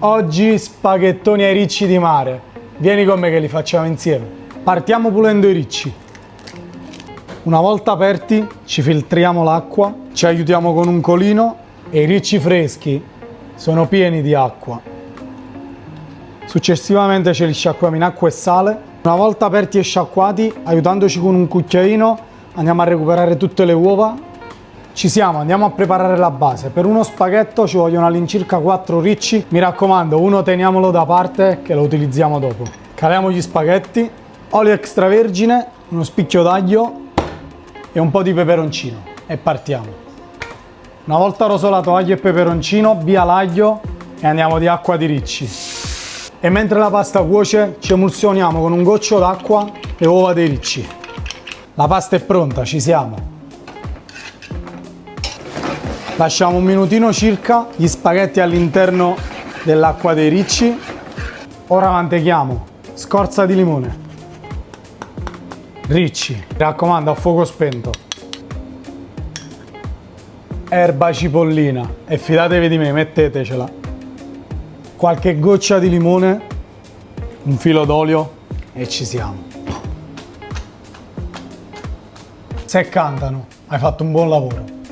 Oggi spaghettoni ai ricci di mare. Vieni con me che li facciamo insieme. Partiamo pulendo i ricci. Una volta aperti ci filtriamo l'acqua, ci aiutiamo con un colino e i ricci freschi sono pieni di acqua. Successivamente ce li sciacquiamo in acqua e sale. Una volta aperti e sciacquati, aiutandoci con un cucchiaino, andiamo a recuperare tutte le uova. Ci siamo, andiamo a preparare la base. Per uno spaghetto ci vogliono all'incirca 4 ricci. Mi raccomando, uno teniamolo da parte che lo utilizziamo dopo. Caliamo gli spaghetti, olio extravergine, uno spicchio d'aglio e un po' di peperoncino e partiamo. Una volta rosolato aglio e peperoncino, via l'aglio e andiamo di acqua di ricci. E mentre la pasta cuoce ci emulsioniamo con un goccio d'acqua le uova dei ricci. La pasta è pronta, ci siamo. Lasciamo un minutino circa gli spaghetti all'interno dell'acqua dei ricci. Ora mantechiamo scorza di limone, ricci, mi raccomando a fuoco spento, erba cipollina e fidatevi di me, mettetecela, qualche goccia di limone, un filo d'olio e ci siamo. Se cantano, hai fatto un buon lavoro.